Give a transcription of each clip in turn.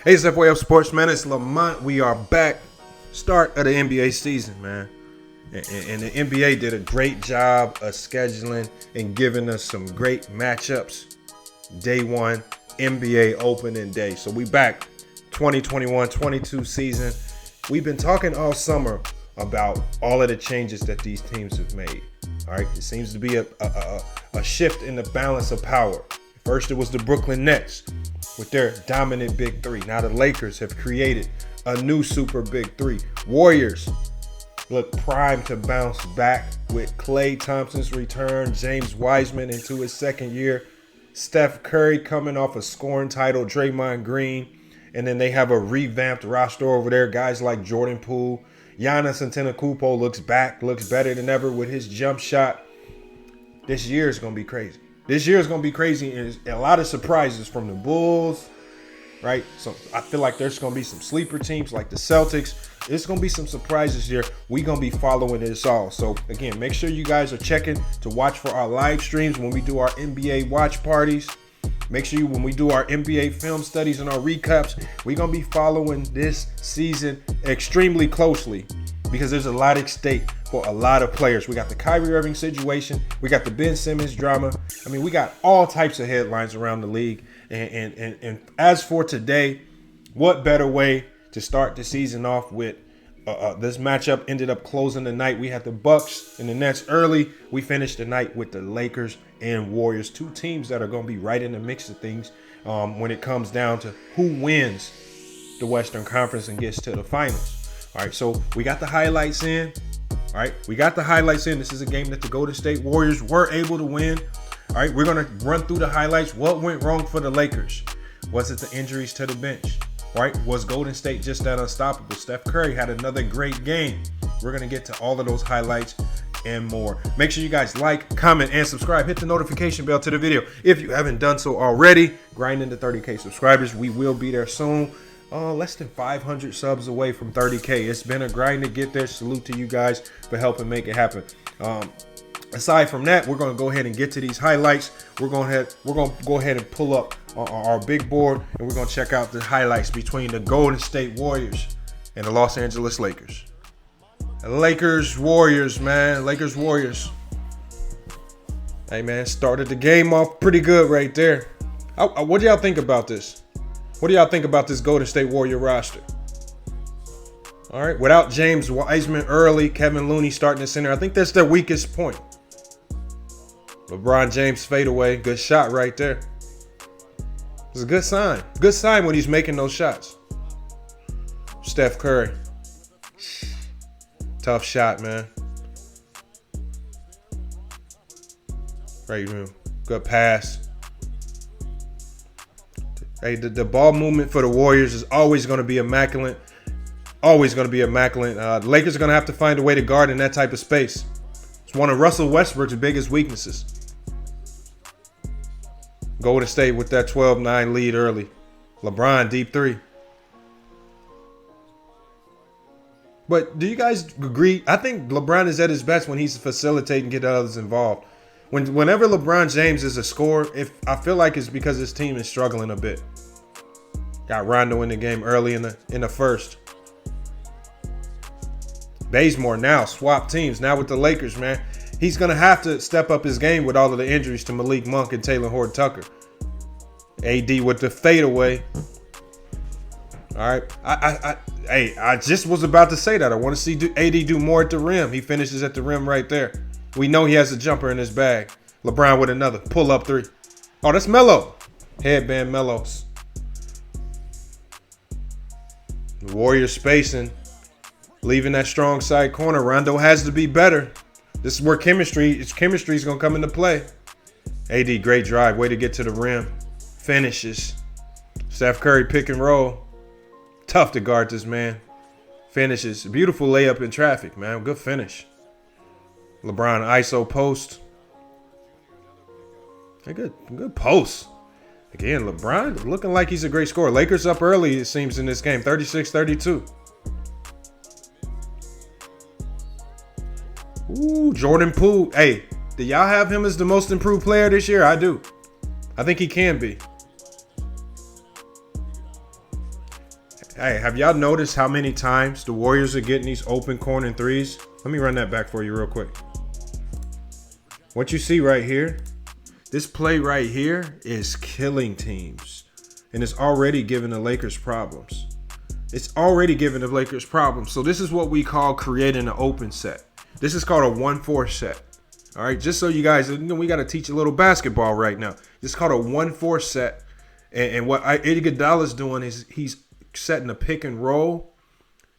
Hey, it's FYF Sportsman. It's Lamont. We are back. Start of the NBA season, man. And the NBA did a great job of scheduling and giving us some great matchups. Day one, NBA opening day. So we back 2021-22 season. We've been talking all summer about all of the changes that these teams have made. All right, it seems to be a shift in the balance of power. First, it was the Brooklyn Nets with their dominant big three. Now the Lakers have created a new super big three. Warriors look primed to bounce back with Klay Thompson's return, James Wiseman into his second year, Steph Curry coming off a scoring title, Draymond Green, and then they have a revamped roster over there. Guys like Jordan Poole, Giannis Antetokounmpo looks better than ever with his jump shot. This year is going to be crazy. This year is going to be crazy, and a lot of surprises from the Bulls, right? So I feel like there's going to be some sleeper teams like the Celtics. There's going to be some surprises here. We're going to be following this all. So, again, make sure you guys are checking to watch for our live streams when we do our NBA watch parties. Make sure when we do our NBA film studies and our recaps, we're going to be following this season extremely closely because there's a lot at stake for a lot of players. We got the Kyrie Irving situation. We got the Ben Simmons drama. I mean, we got all types of headlines around the league. And as for today, what better way to start the season off with this matchup ended up closing the night. We had the Bucks and the Nets early. We finished the night with the Lakers and Warriors, two teams that are going to be right in the mix of things when it comes down to who wins the Western Conference and gets to the finals. All right, so we got the highlights in. All right, we got the highlights in. This is a game that the Golden State Warriors were able to win. All right, we're going to run through the highlights. What went wrong for the Lakers? Was it the injuries to the bench? Right? Was Golden State just that unstoppable? Steph Curry had another great game. We're going to get to all of those highlights and more. Make sure you guys like, comment, and subscribe. Hit the notification bell to the video if you haven't done so already. Grinding to 30K subscribers. We will be there soon. Less than 500 subs away from 30K. It's been a grind to get there. Salute to you guys for helping make it happen. Aside from that, we're going to go ahead and get to these highlights. We're going to go ahead and pull up our big board, and we're going to check out the highlights between the Golden State Warriors and the Los Angeles Lakers. Lakers Warriors, man. Lakers Warriors. Hey, man, started the game off pretty good right there. What do y'all think about this? What do y'all think about this Golden State Warrior roster? All right, without James Wiseman early, Kevin Looney starting the center. I think that's their weakest point. LeBron James fadeaway. Good shot right there. It's a good sign. Good sign when he's making those shots. Steph Curry. Tough shot, man. Great room. Good pass. Hey, the ball movement for the Warriors is always going to be immaculate. Always going to be immaculate. The Lakers are going to have to find a way to guard in that type of space. It's one of Russell Westbrook's biggest weaknesses. Golden State with that 12-9 lead early. LeBron, deep three. But do you guys agree? I think LeBron is at his best when he's facilitating, getting others involved. Whenever LeBron James is a scorer, I feel like it's because his team is struggling a bit. Got Rondo in the game early in the first. Bazemore now swap teams now with the Lakers, man. He's going to have to step up his game with all of the injuries to Malik Monk and Taylor Horton-Tucker. AD with the fadeaway. All right. I just was about to say that. I want to see AD do more at the rim. He finishes at the rim right there. We know he has a jumper in his bag. LeBron with another pull-up three. Oh, that's Melo. Headband Melos. The Warriors spacing. Leaving that strong side corner. Rondo has to be better. This is where chemistry is going to come into play. AD, great drive. Way to get to the rim. Finishes. Steph Curry pick and roll. Tough to guard this man. Finishes. Beautiful layup in traffic, man. Good finish. LeBron ISO post. A good post. Again, LeBron looking like he's a great scorer. Lakers up early, it seems, in this game. 36-32. Ooh, Jordan Poole. Hey, do y'all have him as the most improved player this year? I do. I think he can be. Hey, have y'all noticed how many times the Warriors are getting these open corner threes? Let me run that back for you real quick. What you see right here, this play right here is killing teams. And it's already giving the Lakers problems. It's already giving the Lakers problems. So this is what we call creating an open set. This is called a 1-4 set. All right, just so you guys, we got to teach a little basketball right now. It's called a 1-4 set. And what Iguodala's doing is he's setting a pick and roll,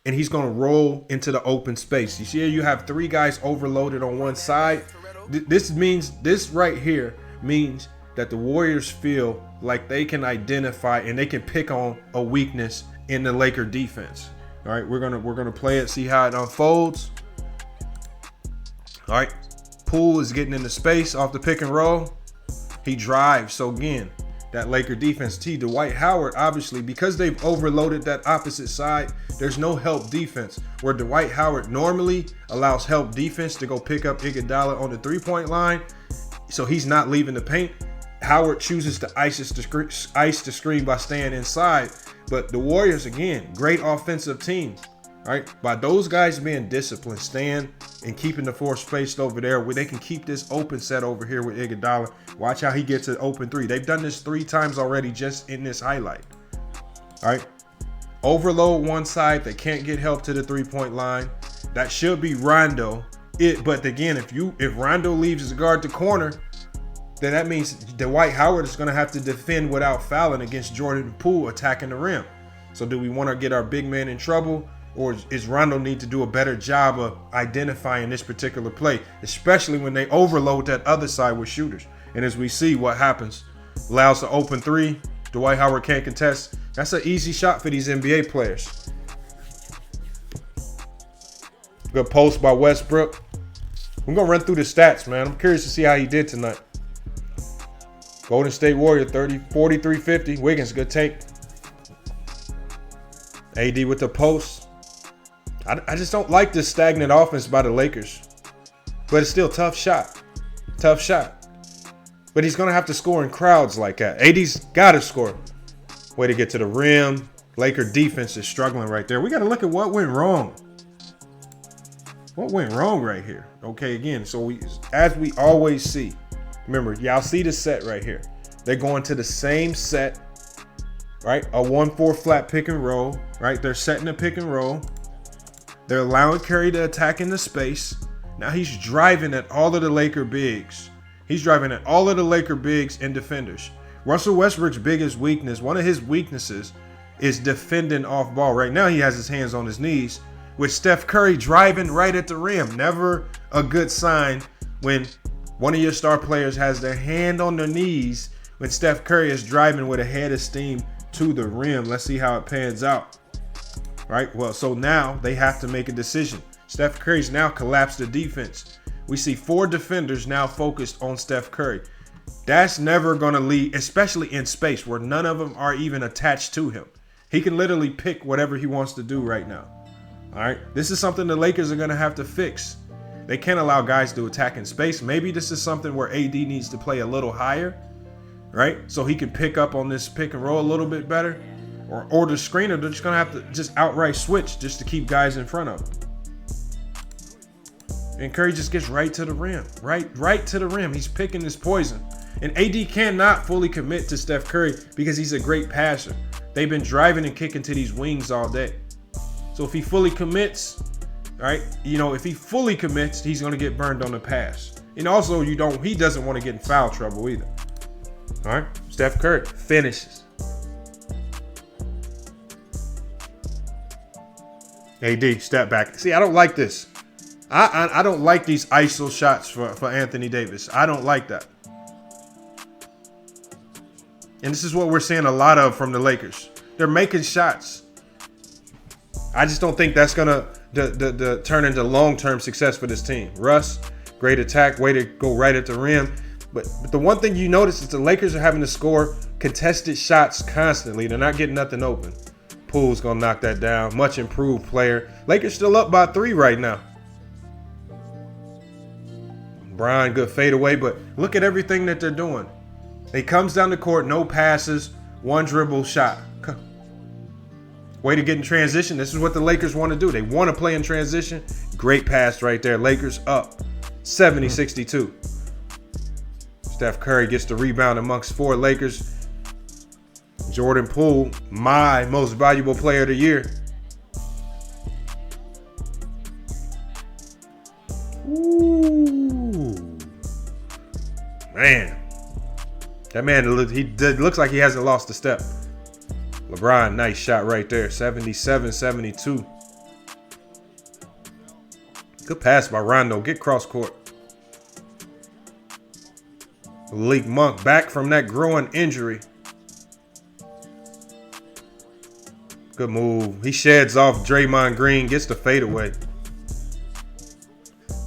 and he's going to roll into the open space. You see here, you have three guys overloaded on one side. This right here means that the Warriors feel like they can identify and they can pick on a weakness in the Laker defense. All right, we're gonna play it, see how it unfolds. All right, Poole is getting into space off the pick and roll. He drives. So again, that Laker defense, Dwight Howard, obviously, because they've overloaded that opposite side, there's no help defense. Where Dwight Howard normally allows help defense to go pick up Iguodala on the three-point line, so he's not leaving the paint. Howard chooses to ice the screen by staying inside. But the Warriors, again, great offensive team. Right? By those guys being disciplined, staying and keeping the floor spaced over there, where they can keep this open set over here with Iguodala. Watch how he gets an open three. They've done this 3 times already just in this highlight. All right. Overload one side. They can't get help to the three-point line. That should be Rondo. But again, if Rondo leaves his guard to corner, then that means Dwight Howard is going to have to defend without fouling against Jordan Poole attacking the rim. So do we want to get our big man in trouble? Or is Rondo need to do a better job of identifying this particular play, especially when they overload that other side with shooters? And as we see what happens, allows the open three. Dwight Howard can't contest. That's an easy shot for these NBA players. Good post by Westbrook. I'm going to run through the stats, man. I'm curious to see how he did tonight. Golden State Warrior, 43-50. Wiggins, good take. AD with the post. I just don't like this stagnant offense by the Lakers. But it's still tough shot. Tough shot. But he's going to have to score in crowds like that. AD's got to score. Way to get to the rim. Laker defense is struggling right there. We got to look at what went wrong. What went wrong right here? Okay, again, so as we always see, remember, y'all see the set right here. They're going to the same set, right? A 1-4 flat pick and roll, right? They're setting a pick and roll. They're allowing Curry to attack in the space. Now he's driving at all of the Laker bigs. He's driving at all of the Laker bigs and defenders. Russell Westbrook's biggest weakness, one of his weaknesses, is defending off ball. Right now he has his hands on his knees, with Steph Curry driving right at the rim. Never a good sign when one of your star players has their hand on their knees when Steph Curry is driving with a head of steam to the rim. Let's see how it pans out. Right? Well, so now they have to make a decision. Steph Curry's now collapsed the defense. We see 4 defenders now focused on Steph Curry. That's never going to lead, especially in space where none of them are even attached to him. He can literally pick whatever he wants to do right now. All right? This is something the Lakers are going to have to fix. They can't allow guys to attack in space. Maybe this is something where AD needs to play a little higher, right? So he can pick up on this pick and roll a little bit better. Or the screener, they're just going to have to just outright switch just to keep guys in front of him. And Curry just gets right to the rim. Right to the rim. He's picking his poison. And AD cannot fully commit to Steph Curry because he's a great passer. They've been driving and kicking to these wings all day. So if he fully commits, right? If he fully commits, he's going to get burned on the pass. And also, he doesn't want to get in foul trouble either. All right? Steph Curry finishes. AD, step back. See, I don't like this. I don't like these ISO shots for Anthony Davis. I don't like that. And this is what we're seeing a lot of from the Lakers. They're making shots. I just don't think that's going to turn into long-term success for this team. Russ, great attack, way to go right at the rim. But the one thing you notice is the Lakers are having to score contested shots constantly. They're not getting nothing open. Poole's going to knock that down. Much improved player. Lakers still up by 3 right now. Brian, good fadeaway, but look at everything that they're doing. He comes down the court, no passes, 1 dribble shot. Way to get in transition. This is what the Lakers want to do. They want to play in transition. Great pass right there. Lakers up 70-62. Steph Curry gets the rebound amongst 4 Lakers. Jordan Poole, my most valuable player of the year. Ooh. Man. That man, he looks like he hasn't lost a step. LeBron, nice shot right there. 77-72. Good pass by Rondo. Get cross court. Malik Monk back from that growing injury. Good move. He sheds off Draymond Green. Gets the fadeaway.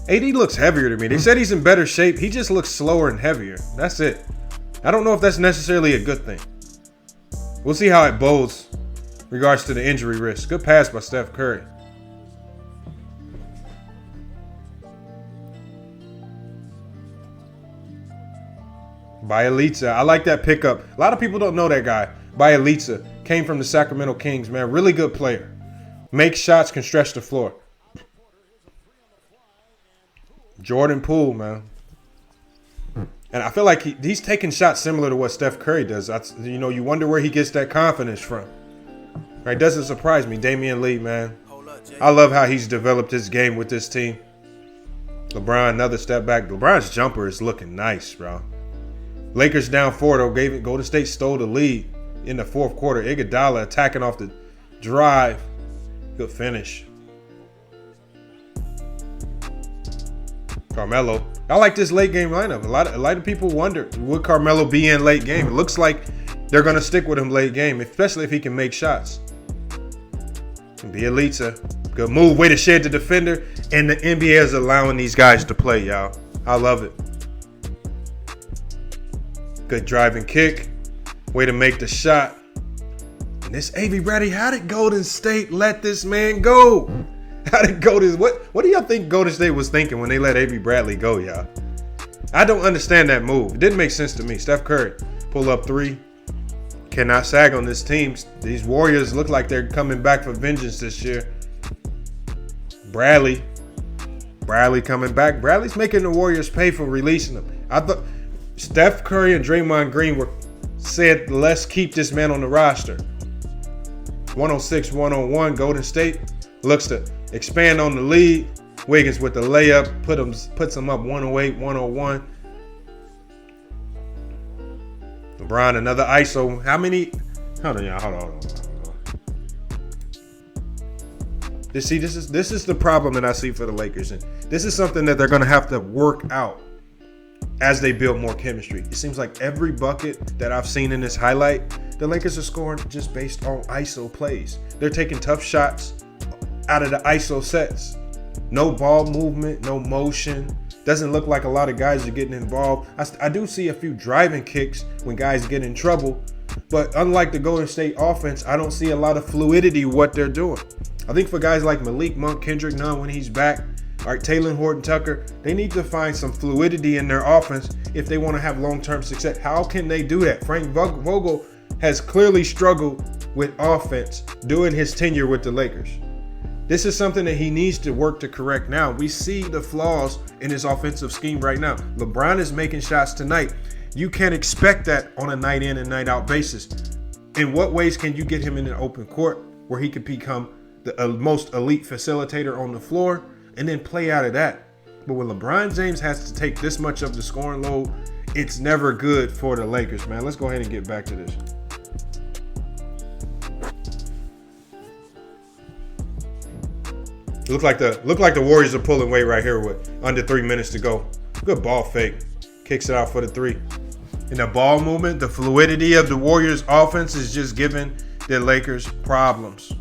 AD looks heavier to me. They said he's in better shape. He just looks slower and heavier. That's it. I don't know if that's necessarily a good thing. We'll see how it bodes in regards to the injury risk. Good pass by Steph Curry. Bielitsa. I like that pickup. A lot of people don't know that guy. Bielitsa came from the Sacramento Kings, man. Really good player. Makes shots, can stretch the floor. Jordan Poole, man. And I feel like he's taking shots similar to what Steph Curry does. You wonder where he gets that confidence from. Right? Doesn't surprise me. Damian Lee, man. I love how he's developed his game with this team. LeBron, another step back. LeBron's jumper is looking nice, bro. Lakers down 4, though. Golden State stole the lead in the fourth quarter. Iguodala attacking off the drive. Good finish. Carmelo. I like this late game lineup. A lot of people wonder, would Carmelo be in late game? It looks like they're going to stick with him late game, especially if he can make shots. Bielitsa. Good move. Way to shed the defender. And the NBA is allowing these guys to play, y'all. I love it. Good driving kick. Way to make the shot. And this A.V. Bradley, how did Golden State let this man go? How did what do y'all think Golden State was thinking when they let A.V. Bradley go, y'all? I don't understand that move. It didn't make sense to me. Steph Curry, pull up 3. Cannot sag on this team. These Warriors look like they're coming back for vengeance this year. Bradley coming back. Bradley's making the Warriors pay for releasing him. I thought Steph Curry and Draymond Green said, let's keep this man on the roster. 106-101, Golden State looks to expand on the lead. Wiggins with the layup, puts them up 108-101. LeBron, another ISO. How many? Hold on, y'all. Hold on. This is the problem that I see for the Lakers, and this is something that they're going to have to work out as they build more chemistry. It seems like every bucket that I've seen in this highlight, the Lakers are scoring just based on ISO plays. They're taking tough shots out of the ISO sets. No ball movement, no motion. Doesn't look like a lot of guys are getting involved. I do see a few driving kicks when guys get in trouble, but unlike the Golden State offense, I don't see a lot of fluidity what they're doing. I think for guys like Malik Monk, Kendrick Nunn when he's back, all right, Taylor Horton-Tucker, they need to find some fluidity in their offense if they want to have long-term success. How can they do that? Frank Vogel has clearly struggled with offense during his tenure with the Lakers. This is something that he needs to work to correct now. We see the flaws in his offensive scheme right now. LeBron is making shots tonight. You can't expect that on a night in and night out basis. In what ways can you get him in an open court where he could become the most elite facilitator on the floor and then play out of that? But when LeBron James has to take this much of the scoring load, it's never good for the Lakers, man. Let's go ahead and get back to this. Look like the Warriors are pulling weight right here with under 3 minutes to go. Good ball fake. Kicks it out for the 3. And the ball movement, the fluidity of the Warriors offense is just giving the Lakers problems.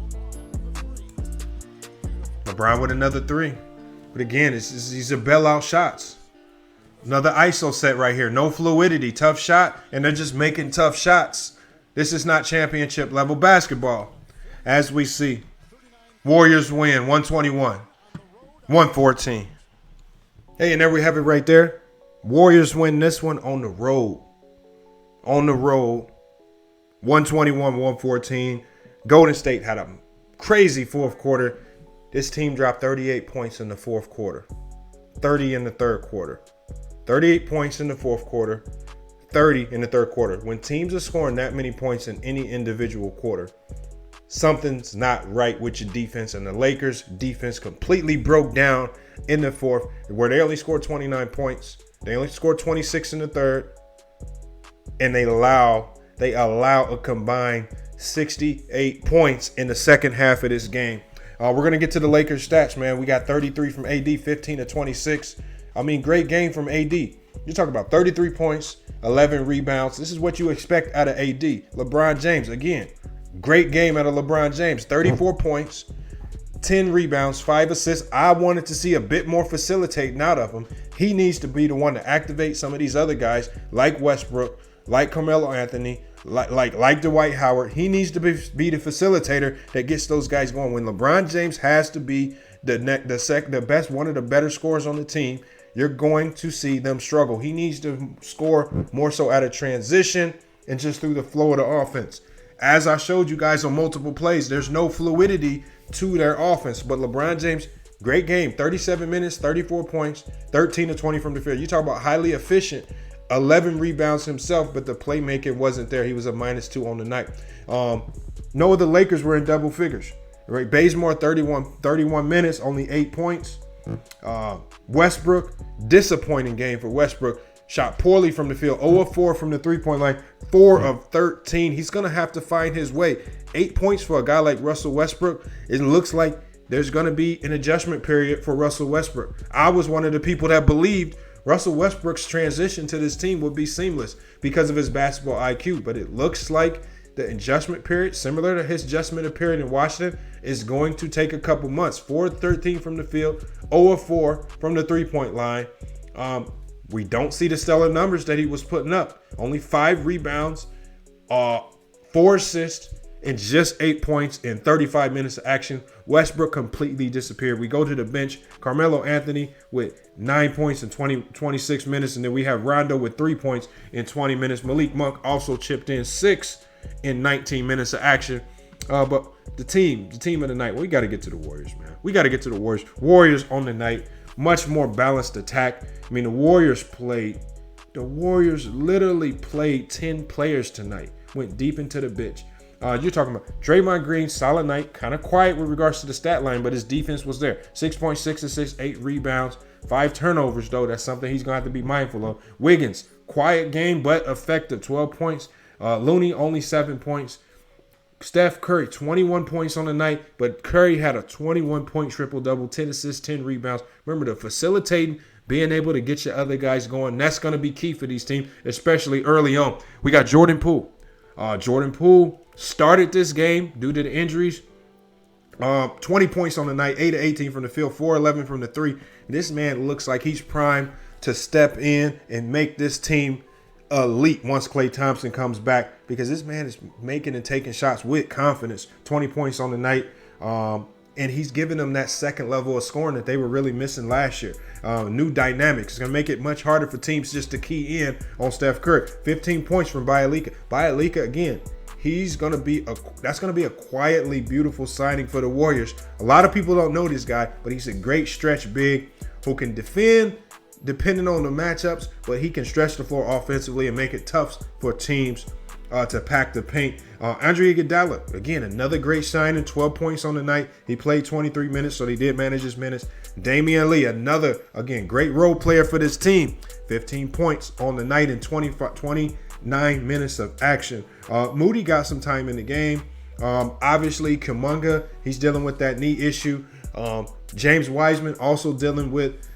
LeBron with another 3. But again, these are bailout shots. Another ISO set right here. No fluidity. Tough shot. And they're just making tough shots. This is not championship level basketball. As we see. Warriors win 121-114. Hey, and there we have it right there. Warriors win this one on the road. 121-114. Golden State had a crazy fourth quarter. This team dropped 38 points in the fourth quarter, 30 in the third quarter, 38 points in the fourth quarter, 30 in the third quarter. When teams are scoring that many points in any individual quarter, something's not right with your defense. And the Lakers defense completely broke down in the fourth, where they only scored 29 points. They only scored 26 in the third, and they allow a combined 68 points in the second half of this game. We're going to get to the Lakers stats, man. We got 33 from AD, 15 to 26. I mean, great game from AD. You're talking about 33 points, 11 rebounds. This is what you expect out of AD. LeBron James, again, great game out of LeBron James. 34 points, 10 rebounds, 5 assists. I wanted to see a bit more facilitating out of him. He needs to be the one to activate some of these other guys like Westbrook, like Carmelo Anthony, like Dwight Howard. He needs to be the facilitator that gets those guys going. When LeBron James has to be the best, one of the better scorers on the team, you're going to see them struggle. He needs to score more so out of transition and just through the flow of the offense. As I showed you guys on multiple plays, there's no fluidity to their offense. But LeBron James, great game, 37 minutes, 34 points, 13 to 20 from the field. You talk about highly efficient. 11 rebounds himself, but the playmaking wasn't there. He was a -2 on the night. No of the Lakers were in double figures. Right, Bazemore 31 minutes, only 8 points. Westbrook, disappointing game for Westbrook. Shot poorly from the field, 0 of 4 from the three-point line, 4 of 13. He's going to have to find his way. 8 points for a guy like Russell Westbrook. It looks like there's going to be an adjustment period for Russell Westbrook. I was one of the people that believed Russell Westbrook's transition to this team would be seamless because of his basketball IQ, but it looks like the adjustment period, similar to his adjustment period in Washington, is going to take a couple months. 4 of 13 from the field, 0 of 4 from the three-point line. We don't see the stellar numbers that he was putting up. Only 5 rebounds, 4 assists, and just 8 points in 35 minutes of action. Westbrook completely disappeared. We go to the bench. Carmelo Anthony with 9 points in 26 minutes. And then we have Rondo with 3 points in 20 minutes. Malik Monk also chipped in 6 in 19 minutes of action. But the team of the night, we got to get to the Warriors, man. We got to get to the Warriors. Warriors on the night, much more balanced attack. I mean, the Warriors literally played 10 players tonight. Went deep into the bench. You're talking about Draymond Green, solid night, kind of quiet with regards to the stat line, but his defense was there. 6.6 assists, 8 rebounds, 5 turnovers, though. That's something he's going to have to be mindful of. Wiggins, quiet game, but effective, 12 points. Looney, only 7 points. Steph Curry, 21 points on the night, but Curry had a 21-point triple-double, 10 assists, 10 rebounds. Remember, the facilitating, being able to get your other guys going, that's going to be key for these teams, especially early on. We got Jordan Poole. Jordan Poole started this game due to the injuries. 20 points on the night, 8 of 18 from the field, 4-11 from the three. This man looks like he's primed to step in and make this team elite once Klay Thompson comes back, because this man is making and taking shots with confidence. 20 points on the night. And he's giving them that second level of scoring that they were really missing last year. New dynamics. It's going to make it much harder for teams just to key in on Steph Curry. 15 points from Bialika. Bialika, again, that's going to be a quietly beautiful signing for the Warriors. A lot of people don't know this guy, but he's a great stretch big who can defend depending on the matchups, but he can stretch the floor offensively and make it tough for teams to pack the paint. Andre Iguodala, again, another great signing, 12 points on the night. He played 23 minutes, so he did manage his minutes. Damian Lee, another, again, great role player for this team. 15 points on the night in 29 minutes of action. Moody got some time in the game. Obviously, Kuminga, he's dealing with that knee issue. James Wiseman also dealing with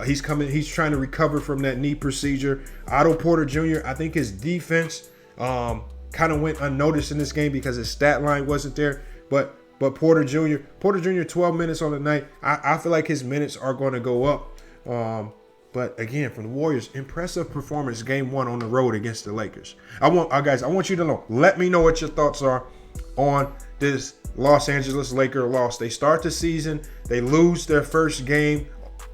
he's trying to recover from that knee procedure. Otto Porter Jr., I think his defense kind of went unnoticed in this game because his stat line wasn't there. But Porter Jr., 12 minutes on the night. I feel like his minutes are going to go up. But again, from the Warriors, impressive performance game 1 on the road against the Lakers. I want you to know. Let me know what your thoughts are on this Los Angeles Lakers loss. They start the season. They lose their first game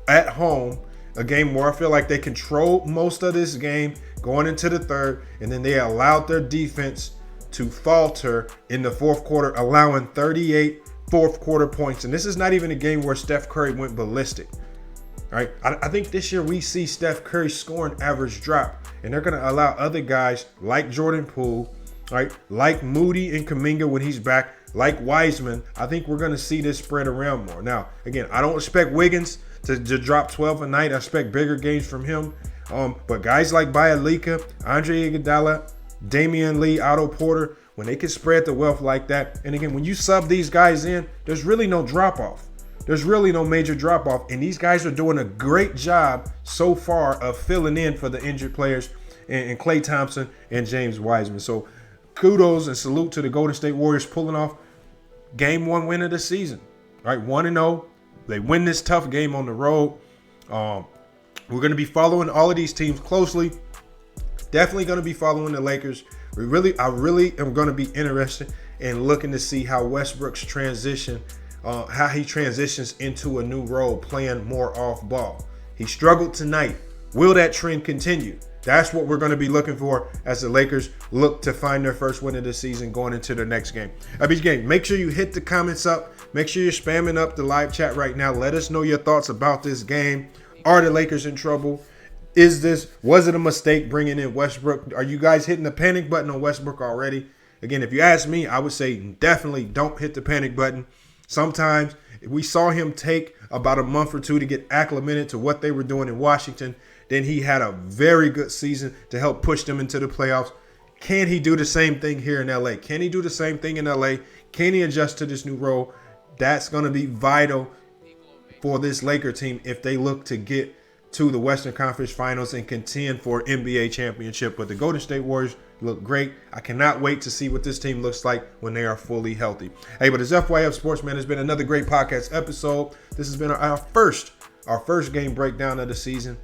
at home. A game where I feel like they controlled most of this game going into the third, and then they allowed their defense to falter in the fourth quarter, allowing 38 fourth quarter points. And this is not even a game where Steph Curry went ballistic. All right. I think this year we see Steph Curry's scoring average drop, and they're going to allow other guys like Jordan Poole, right, like Moody and Kuminga when he's back, like Wiseman. I think we're going to see this spread around more. Now, again, I don't expect Wiggins to drop 12 a night. I expect bigger games from him. But guys like Bialika, Andre Iguodala, Damian Lee, Otto Porter, when they can spread the wealth like that, and again, when you sub these guys in, there's really no drop-off. There's really no major drop-off, and these guys are doing a great job so far of filling in for the injured players and Klay Thompson and James Wiseman. So kudos and salute to the Golden State Warriors pulling off game 1 win of the season. All right, 1-0. They win this tough game on the road. We're going to be following all of these teams closely. Definitely going to be following the Lakers. I really am going to be interested in looking to see how Westbrook's transition, how he transitions into a new role, playing more off ball. He struggled tonight. Will that trend continue? That's what we're going to be looking for as the Lakers look to find their first win of the season going into their next game. Make sure you hit the comments up. Make sure you're spamming up the live chat right now. Let us know your thoughts about this game. Are the Lakers in trouble? Was it a mistake bringing in Westbrook? Are you guys hitting the panic button on Westbrook already? Again, if you ask me, I would say definitely don't hit the panic button. Sometimes we saw him take about a month or two to get acclimated to what they were doing in Washington. Then he had a very good season to help push them into the playoffs. Can he do the same thing here in LA? Can he do the same thing in LA? Can he adjust to this new role? That's going to be vital for this Laker team if they look to get to the Western Conference Finals and contend for NBA championship. But the Golden State Warriors look great. I cannot wait to see what this team looks like when they are fully healthy. Hey, but as FYF Sports, man, it's been another great podcast episode. This has been our first game breakdown of the season.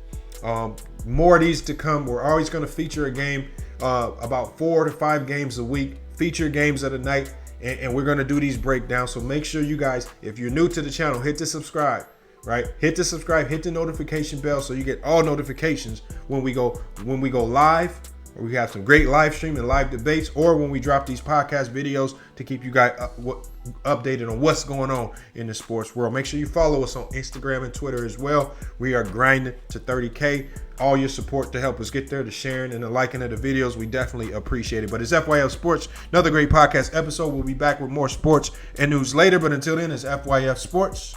More of these to come. We're always going to feature a game, about 4 to 5 games a week, feature games of the night, and we're going to do these breakdowns. So make sure you guys, if you're new to the channel, hit the subscribe. Right, hit the subscribe, hit the notification bell so you get all notifications when we go live, or we have some great live stream and live debates, or when we drop these podcast videos to keep you guys updated on what's going on in the sports world. Make sure you follow us on Instagram and Twitter as well. We are grinding to 30K. All your support to help us get there, the sharing and the liking of the videos, we definitely appreciate it. But it's FYF Sports, another great podcast episode. We'll be back with more sports and news later. But until then, it's FYF Sports.